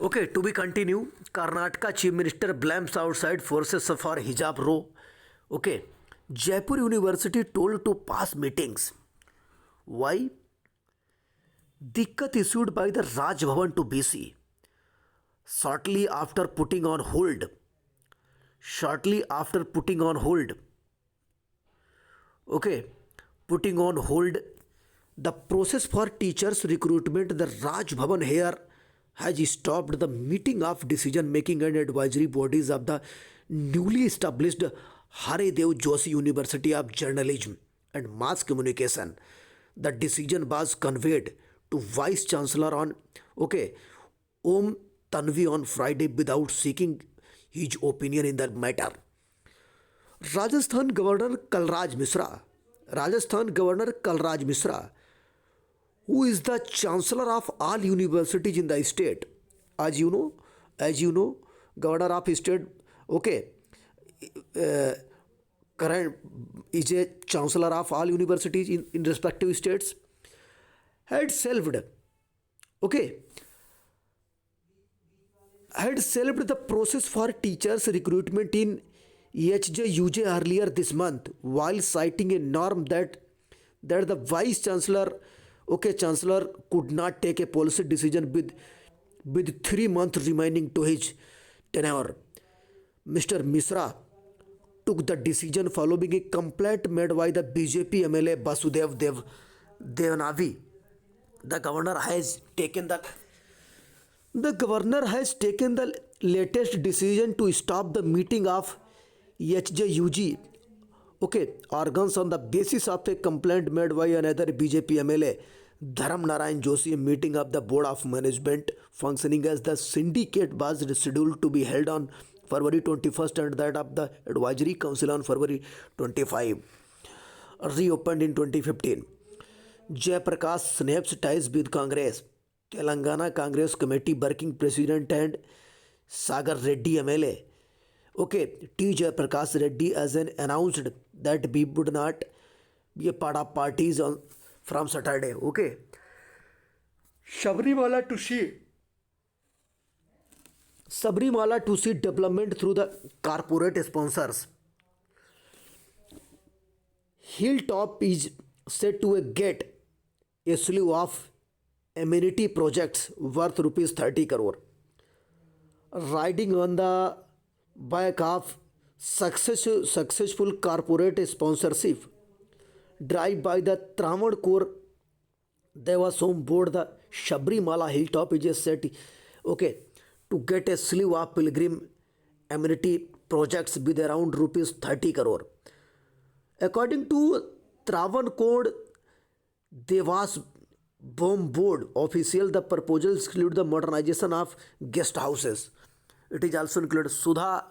Okay, to be continue, Karnataka Chief Minister blames outside forces for hijab row. Okay, Jaipur University told to pass meetings. Why? Dikkat issued by the Raj Bhavan to BC shortly after putting on hold. Shortly after putting on hold. Okay, putting on hold the process for teachers recruitment. The Raj Bhavan here has stopped the meeting of decision making and advisory bodies of the newly established Haridev Joshi University of Journalism and Mass Communication. The decision was conveyed to Vice Chancellor on Om Tanvi on Friday without seeking his opinion in the matter. Rajasthan Governor Kalraj Misra, Rajasthan Governor Kalraj Misra, who is the chancellor of all universities in the state. As you know, governor of state, okay, uh, current is a chancellor of all universities in respective states, had shelved, okay, had shelved the process for teachers recruitment in HJUJ earlier this month while citing a norm that the vice chancellor, chancellor could not take a policy decision with 3 months remaining to his tenure. Mr. Misra took the decision following a complaint made by the BJP MLA Basudev Devnavi. The governor has taken the latest decision to stop the meeting of HJUG, organs on the basis of a complaint made by another BJP MLA, Dharam Narayan Joshi. A meeting of the Board of Management functioning as the syndicate was scheduled to be held on February 21st and that of the Advisory Council on February 25, reopened in 2015. Jayaprakash snaps ties with Congress. Telangana Congress Committee Working President and Sagar Reddy MLA, T. Jayaprakash Reddy has announced that we would not be a part of parties from Saturday. Sabrimala to see development through the corporate sponsors. Hilltop is set to get a slew of amenity projects worth rupees 30 crore. Riding on the back of successful corporate sponsorship drive by the Travancore Devasom board, the Sabrimala Hilltop is a set to get a slew of pilgrim amenity projects with around rupees 30 crore. According to Travancore Devas Bomb Board official, the proposals include the modernization of guest houses. It is also included. Sudha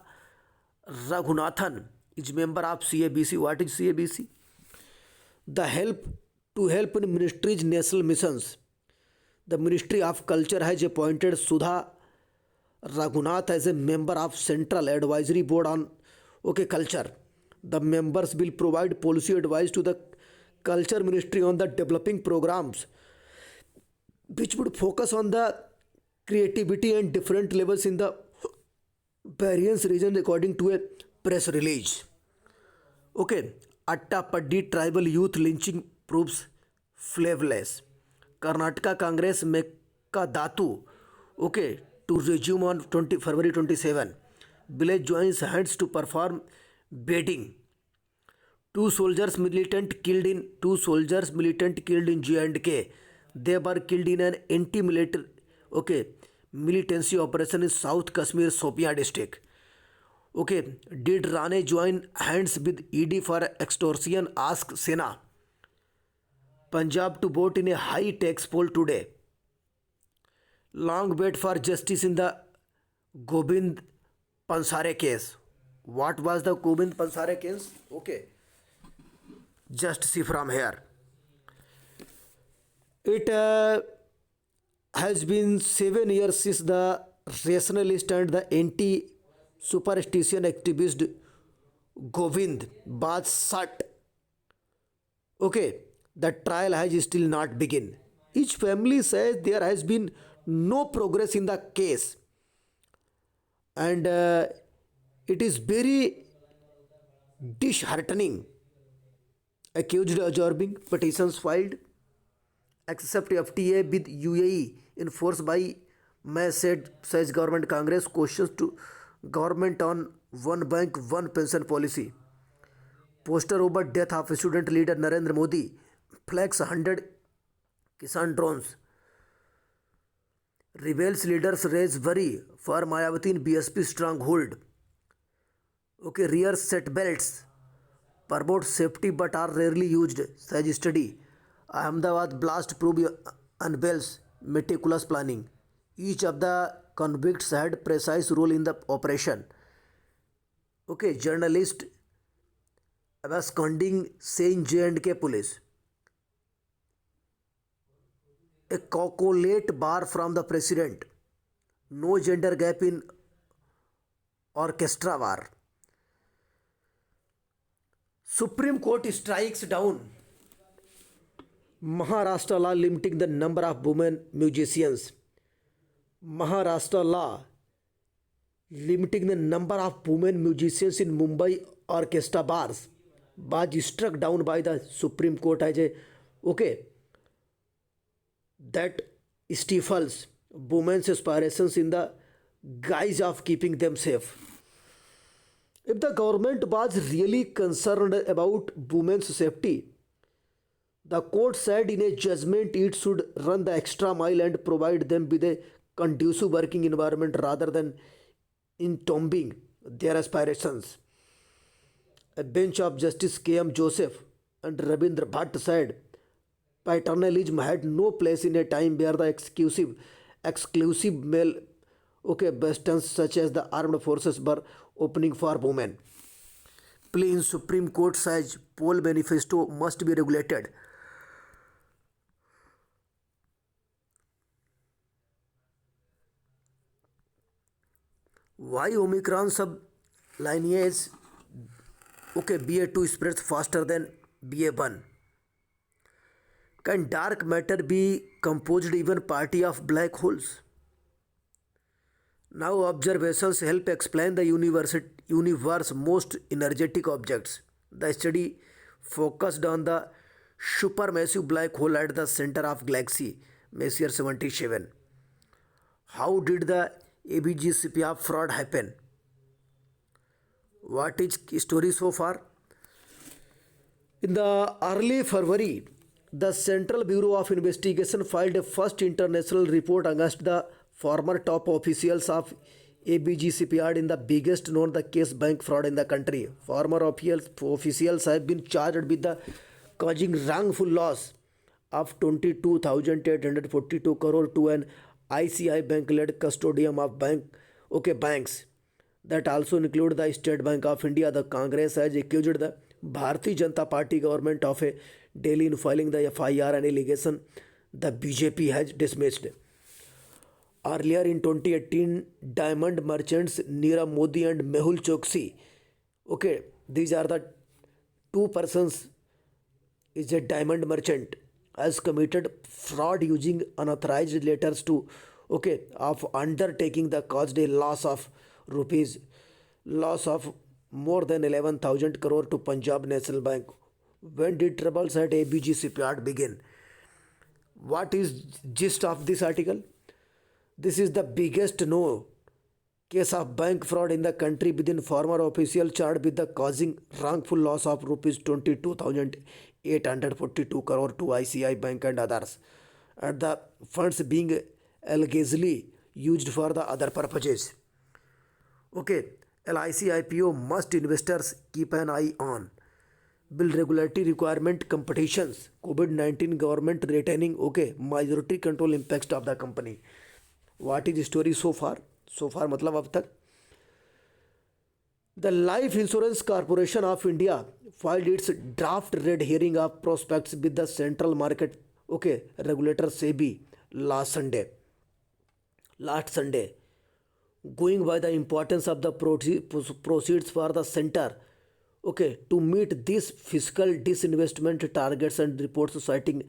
Raghunathan is member of CABC. What is CABC? The help in ministry's national missions. The Ministry of Culture has appointed Sudha Raghunath as a member of Central Advisory Board on Culture. The members will provide policy advice to the Culture Ministry on the developing programs which would focus on the creativity and different levels in the various regions, according to a press release. Attapaddi tribal youth lynching proves flavorless. Karnataka Congress Mekka Datu, to resume on February 27. Village joins hands to perform bedding. Two soldiers militant killed in J&K. They were killed in an anti-military militancy operation in South Kashmir, Sopian district. Did Rane join hands with ED for extortion? Ask Sena. Punjab to vote in a high tax poll today. Long wait for justice in the Gobind Pansare case. What was the Gobind Pansare case? Just see from here. It has been 7 years since the rationalist and the anti-superstition activist Govind was shot. The trial has still not begun. Each family says there has been no progress in the case, and it is very disheartening. Accused absorbing petitions filed accept FTA with UAE enforced by May says government. Congress questions to government on one bank one pension policy. Poster over death of student leader Narendra Modi. Flags 100 Kisan drones. Rebels leaders raise worry for Mayawati in BSP stronghold. Okay, rear set belts promote safety but are rarely used, says study. Ahmedabad blast prove unveils meticulous planning. Each of the convicts had precise role in the operation. Okay, journalist absconding saying J&K police. A chocolate bar from the president. No gender gap in orchestra war. Supreme Court strikes down Maharashtra law limiting the number of women musicians. Maharashtra law limiting the number of women musicians in Mumbai orchestra bars was struck down by the Supreme Court as a okay that stifles women's aspirations in the guise of keeping them safe. If the government was really concerned about women's safety, the court said in a judgment it should run the extra mile and provide them with a conducive working environment rather than entombing their aspirations. A bench of Justice K.M. Joseph and Rabindra Bhatt said paternalism had no place in a time where the exclusive male bastions such as the armed forces were opening for women. Plea in Supreme Court says poll manifesto must be regulated. Why Omicron sub lineage BA2 spreads faster than BA1? Can dark matter be composed even party of black holes? Now observations help explain the universe most energetic objects. The study focused on the supermassive black hole at the center of galaxy Messier 77. How did the ABG-CPA fraud happen? What is story so far? In the early February, the Central Bureau of Investigation filed a first international report against the former top officials of ABG-CPR in the biggest known the case bank fraud in the country. Former officials have been charged with the causing wrongful loss of 22,842 crore to an ICI bank-led custodian of banks that also include the State Bank of India. The Congress has accused the Bharatiya Janata Party government of a Delhi in filing the FIR, and allegation the BJP has dismissed. Earlier in 2018, diamond merchants Nirav Modi and Mehul Choksi, these are the two persons, is a diamond merchant, has committed fraud using unauthorized letters to of undertaking the caused a loss of more than 11,000 crore to Punjab National Bank. When did troubles at ABG shipyard begin? What is gist of this article? This is the biggest known case of bank fraud in the country, within former official charged with the causing wrongful loss of rupees 22,842 crore to ICI Bank and others, and the funds being allegedly used for the other purposes. LIC IPO must investors keep an eye on. Bill regulatory requirement competitions. COVID-19 government retaining majority control impacts of the company. What is the story so far? So far मतलब अब तक The Life Insurance Corporation of India filed its draft red herring of prospects with the Central Market regulator SEBI last Sunday. Going by the importance of the proceeds for the center to meet these fiscal disinvestment targets, and reports citing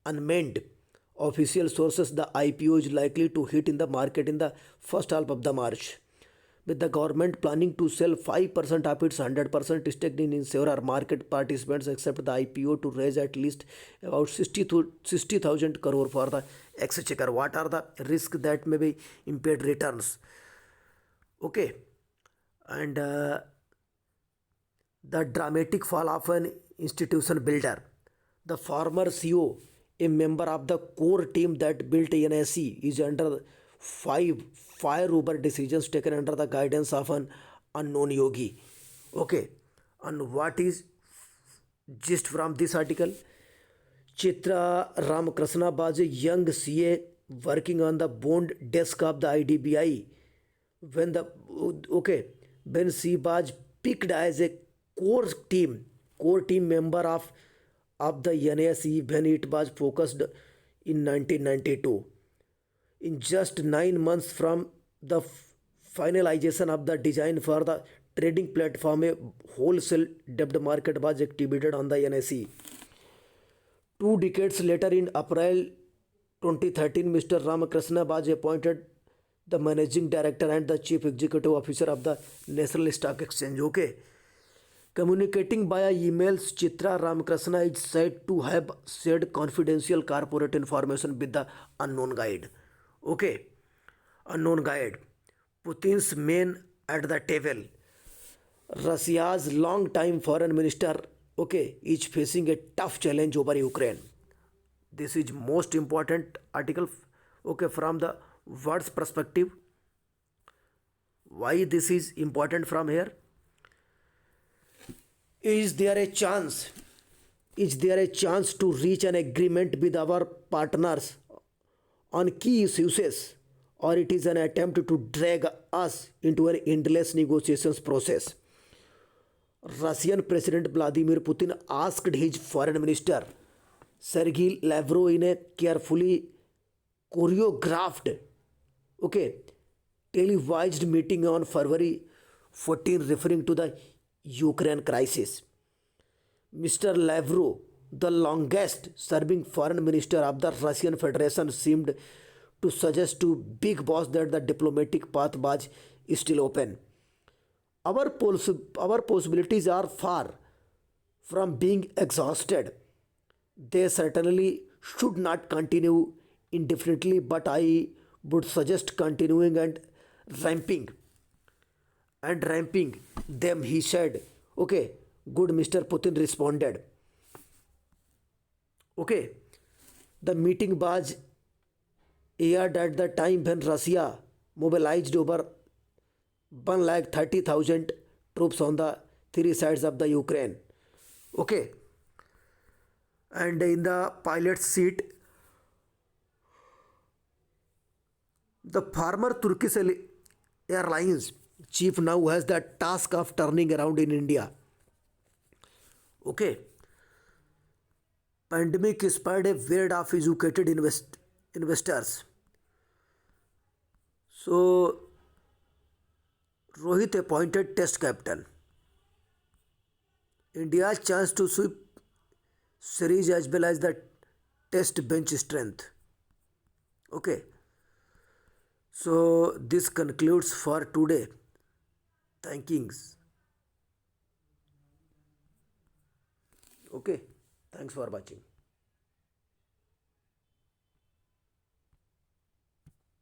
unmanned Official sources, the IPO is likely to hit in the market in the first half of the March, with the government planning to sell 5% of its 100% stake in several market participants except the IPO to raise at least about 60,000 crore for the exchequer. What are the risks that may be impaired returns? Okay, and the dramatic fall of an institution builder. The former CEO, a member of the core team that built NSE, is under five fire over decisions taken under the guidance of an unknown yogi. Okay, and what is gist from this article? Chitra Ramakrishna was a young CA working on the bond desk of the IDBI when the okay when she was picked as a core team member of the NSE when it was focused in 1992. In just 9 months from the finalization of the design for the trading platform, a wholesale debt market was activated on the NSE. 2 decades later, in April 2013, Mr. Ramakrishna was appointed the managing director and the chief executive officer of the National Stock Exchange. Okay. Communicating via emails, Chitra Ramakrishna is said to have shared confidential corporate information with the unknown guide. Okay, unknown guide. Putin's man at the table. Russia's long-time foreign minister, okay, is facing a tough challenge over Ukraine. This is most important article, okay, from the world's perspective. Why this is important from here? Is there a chance? Is there a chance to reach an agreement with our partners on key issues, or it is an attempt to drag us into an endless negotiations process? Russian President Vladimir Putin asked his foreign minister Sergei Lavrov in a carefully choreographed, okay, televised meeting on February 14, referring to the Ukraine crisis. Mr. Lavrov, the longest serving foreign minister of the Russian Federation, seemed to suggest to Big Boss that the diplomatic path was still open. Our possibilities are far from being exhausted. They certainly should not continue indefinitely, but I would suggest continuing and ramping them, he said. Okay, good, Mr. Putin responded. Okay, the meeting was aired at the time when Russia mobilized over 130,000 troops on the three sides of the Ukraine. Okay, and in the pilot's seat, the former Turkish Airlines chief now has the task of turning around in India. Okay, pandemic spurred a wave of educated investors. So Rohit appointed test captain. India's chance to sweep series as well as the test bench strength. Okay, so this concludes for today. Thankings. Okay, thanks for watching.